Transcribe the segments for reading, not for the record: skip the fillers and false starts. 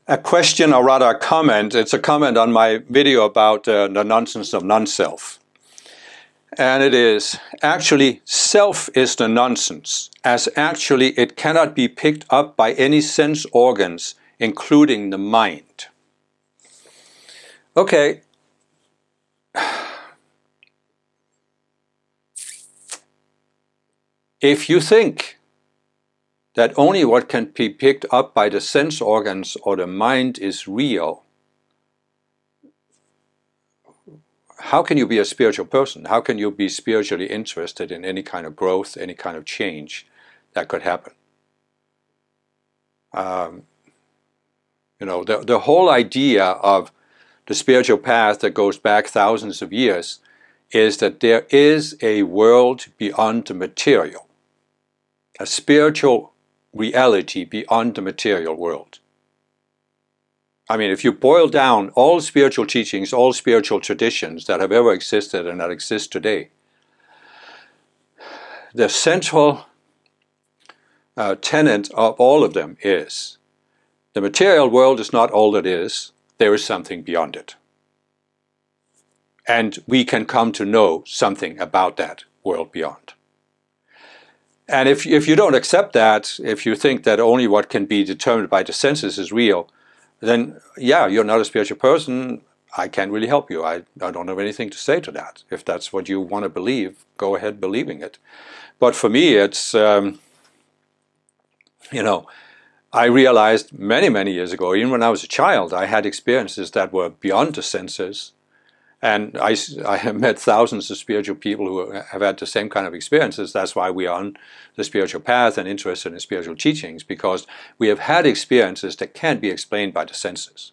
a question, or rather a comment. It's a comment on my video about the nonsense of non-self. And it is, actually, self is the nonsense, as actually it cannot be picked up by any sense organs, including the mind. Okay. If you think that only what can be picked up by the sense organs or the mind is real, how can you be a spiritual person? How can you be spiritually interested in any kind of growth, any kind of change that could happen? You know, the whole idea of the spiritual path that goes back thousands of years is that there is a world beyond the material, a spiritual reality beyond the material world. I mean, if you boil down all spiritual teachings, all spiritual traditions that have ever existed and that exist today, the central tenet of all of them is the material world is not all that is, there is something beyond it. And we can come to know something about that world beyond. And if you don't accept that, if you think that only what can be determined by the senses is real, then yeah, you're not a spiritual person. I can't really help you. I don't have anything to say to that. If that's what you want to believe, go ahead believing it. But for me, it's, you know, I realized many, many years ago, even when I was a child, I had experiences that were beyond the senses. And I have met thousands of spiritual people who have had the same kind of experiences. That's why we are on the spiritual path and interested in spiritual teachings, because we have had experiences that can't be explained by the senses.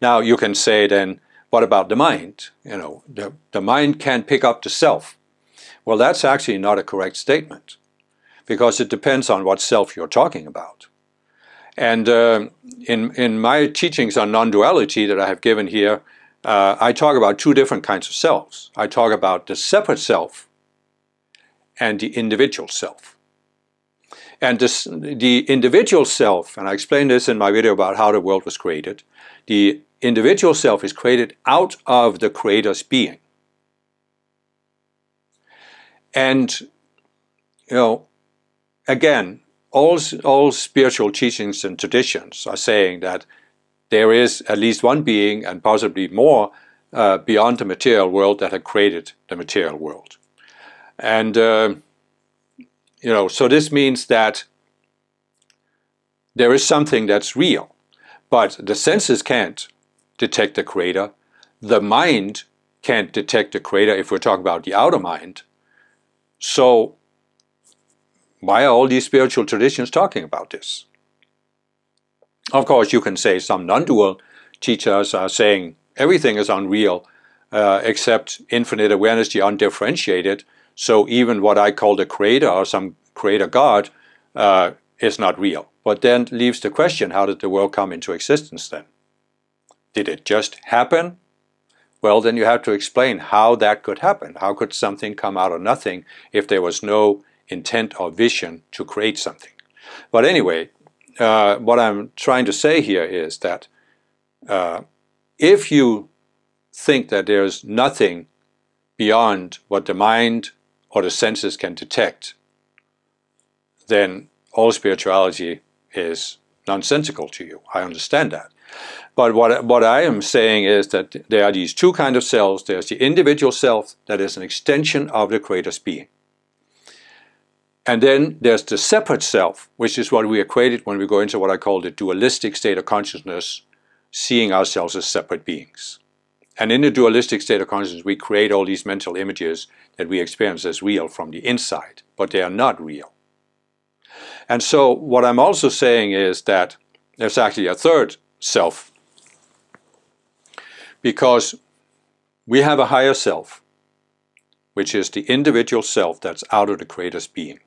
Now, you can say then, what about the mind? You know, the mind can't pick up the self. Well, that's actually not a correct statement, because it depends on what self you're talking about. And in my teachings on non-duality that I have given here, I talk about two different kinds of selves. I talk about the separate self and the individual self. And the individual self, and I explained this in my video about how the world was created, the individual self is created out of the Creator's being. And, you know, again, all spiritual teachings and traditions are saying that there is at least one being, and possibly more, beyond the material world that had created the material world. And, you know, so this means that there is something that's real, but the senses can't detect the Creator. The mind can't detect the Creator if we're talking about the outer mind. So why are all these spiritual traditions talking about this? Of course, you can say some non-dual teachers are saying everything is unreal except infinite awareness, the undifferentiated. So even what I call the Creator or some Creator God is not real. But then leaves the question, how did the world come into existence then? Did it just happen? Well, then you have to explain how that could happen. How could something come out of nothing if there was no intent or vision to create something? But anyway, what I'm trying to say here is that if you think that there's nothing beyond what the mind or the senses can detect, then all spirituality is nonsensical to you. I understand that. But what I am saying is that there are these two kinds of selves. There's the individual self that is an extension of the Creator's being. And then there's the separate self, which is what we are created when we go into what I call the dualistic state of consciousness, seeing ourselves as separate beings. And in the dualistic state of consciousness, we create all these mental images that we experience as real from the inside, but they are not real. And so what I'm also saying is that there's actually a third self, because we have a higher self, which is the individual self that's out of the Creator's being.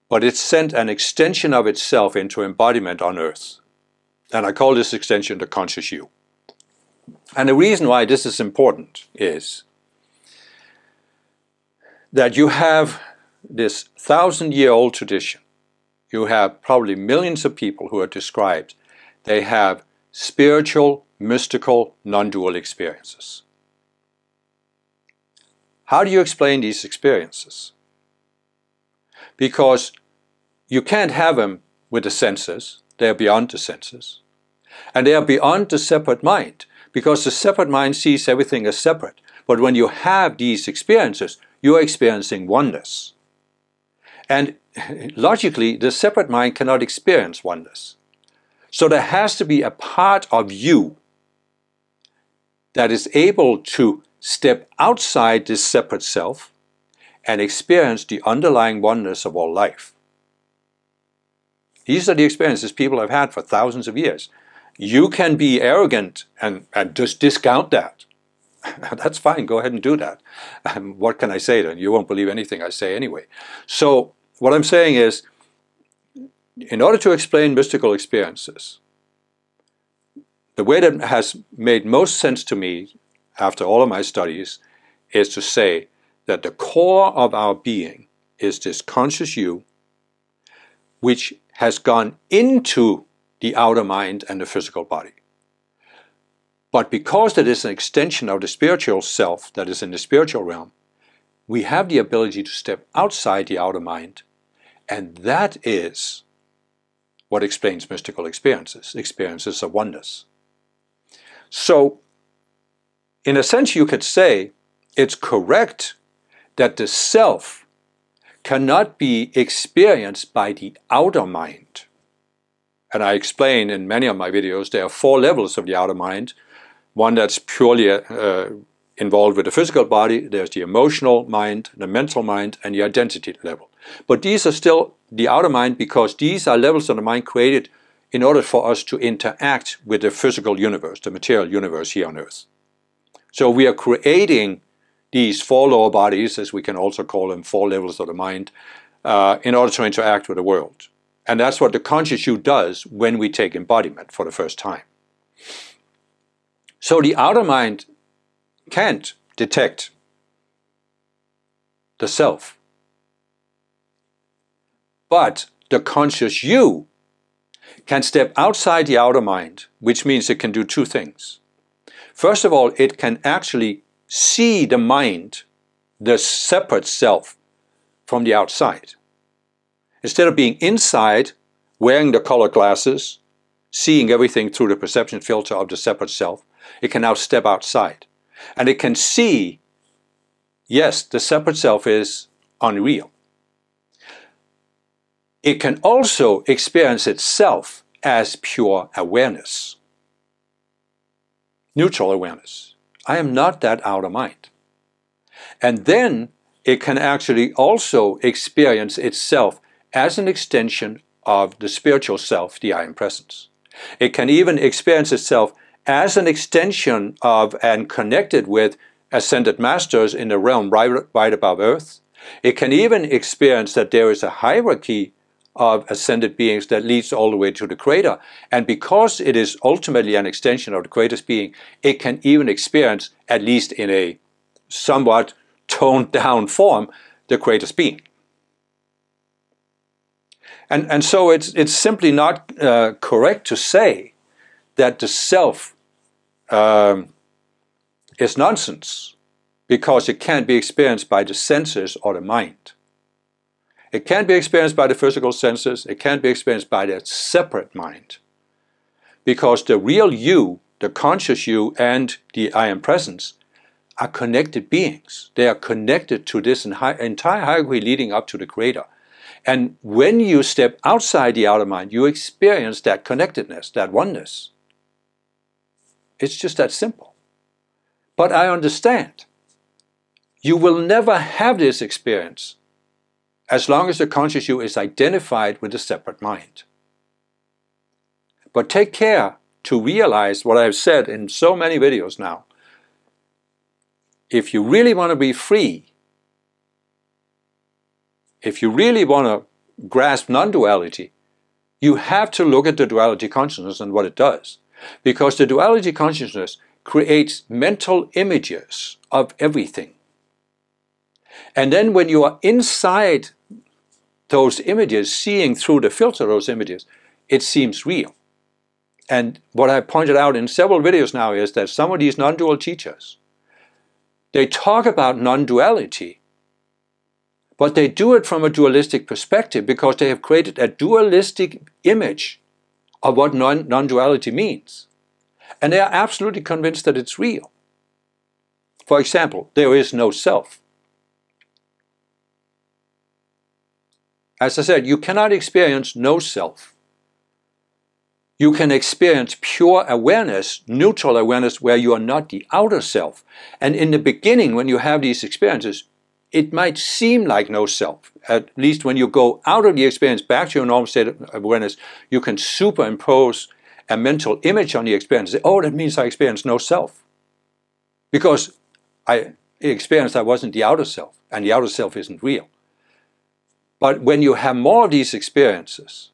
But it sent an extension of itself into embodiment on earth. And I call this extension the conscious you. And the reason why this is important is that you have this 1,000-year-old tradition you have probably millions of people who are described. They have spiritual, mystical, non-dual experiences. How do you explain these experiences? Because you can't have them with the senses. They are beyond the senses. And they are beyond the separate mind, because the separate mind sees everything as separate. But when you have these experiences, you are experiencing oneness. And logically, the separate mind cannot experience oneness. So there has to be a part of you that is able to step outside this separate self and experience the underlying oneness of all life. These are the experiences people have had for thousands of years. You can be arrogant and just discount that. That's fine, go ahead and do that. What can I say then? You won't believe anything I say anyway. So what I'm saying is, in order to explain mystical experiences, the way that has made most sense to me after all of my studies is to say that the core of our being is this conscious you, which has gone into the outer mind and the physical body. But because that is an extension of the spiritual self that is in the spiritual realm, we have the ability to step outside the outer mind, and that is what explains mystical experiences, experiences of oneness. So, in a sense, you could say it's correct that the self cannot be experienced by the outer mind. And I explain in many of my videos there are 4 levels of the outer mind. One that's purely involved with the physical body, there's the emotional mind, the mental mind, and the identity level. But these are still the outer mind because these are levels of the mind created in order for us to interact with the physical universe, the material universe here on Earth. So we are creating these 4 lower bodies, as we can also call them 4 levels of the mind, in order to interact with the world. And that's what the conscious you does when we take embodiment for the first time. So the outer mind can't detect the self. But the conscious you can step outside the outer mind, which means it can do 2 things. First of all, it can actually see the mind, the separate self, from the outside. Instead of being inside, wearing the color glasses, seeing everything through the perception filter of the separate self, it can now step outside. And it can see, yes, the separate self is unreal. It can also experience itself as pure awareness. Neutral awareness. I am not that outer mind. And then it can actually also experience itself as an extension of the spiritual self, the I Am Presence. It can even experience itself as an extension of and connected with ascended masters in the realm right above Earth. It can even experience that there is a hierarchy of ascended beings that leads all the way to the Creator. And because it is ultimately an extension of the greatest being, it can even experience, at least in a somewhat toned down form, the greatest being. And so it's simply not correct to say that the self is nonsense because it can't be experienced by the senses or the mind. It can't be experienced by the physical senses. It can't be experienced by the separate mind. Because the real you, the conscious you, and the I Am Presence are connected beings. They are connected to this entire hierarchy leading up to the Creator. And when you step outside the outer mind, you experience that connectedness, that oneness. It's just that simple. But I understand. You will never have this experience as long as the conscious you is identified with the separate mind. But take care to realize what I've said in so many videos now. If you really want to be free, if you really want to grasp non-duality, you have to look at the duality consciousness and what it does. Because the duality consciousness creates mental images of everything. And then when you are inside those images, seeing through the filter of those images, it seems real. And what I pointed out in several videos now is that some of these non-dual teachers, they talk about non-duality, but they do it from a dualistic perspective because they have created a dualistic image of what non-duality means. And they are absolutely convinced that it's real. For example, there is no self. As I said, you cannot experience no self. You can experience pure awareness, neutral awareness, where you are not the outer self. And in the beginning, when you have these experiences, it might seem like no self. At least when you go out of the experience back to your normal state of awareness, you can superimpose a mental image on the experience. Say, oh, that means I experienced no self. Because I experienced I wasn't the outer self, and the outer self isn't real. But when you have more of these experiences,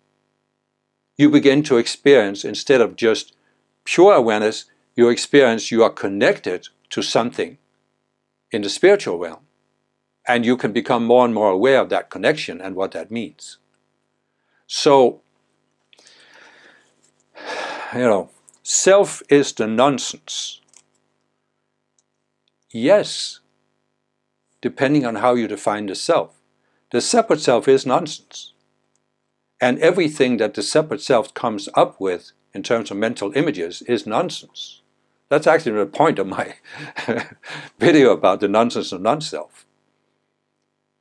you begin to experience, instead of just pure awareness, you experience you are connected to something in the spiritual realm. And you can become more and more aware of that connection and what that means. So, self is the nonsense. Yes, depending on how you define the self. The separate self is nonsense. And everything that the separate self comes up with in terms of mental images is nonsense. That's actually the point of my video about the nonsense of non-self.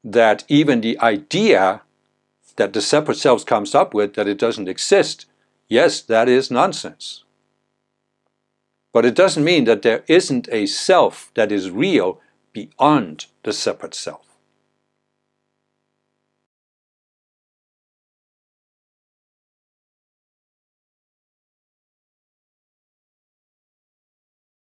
That even the idea that the separate self comes up with, that it doesn't exist, yes, that is nonsense. But it doesn't mean that there isn't a self that is real beyond the separate self.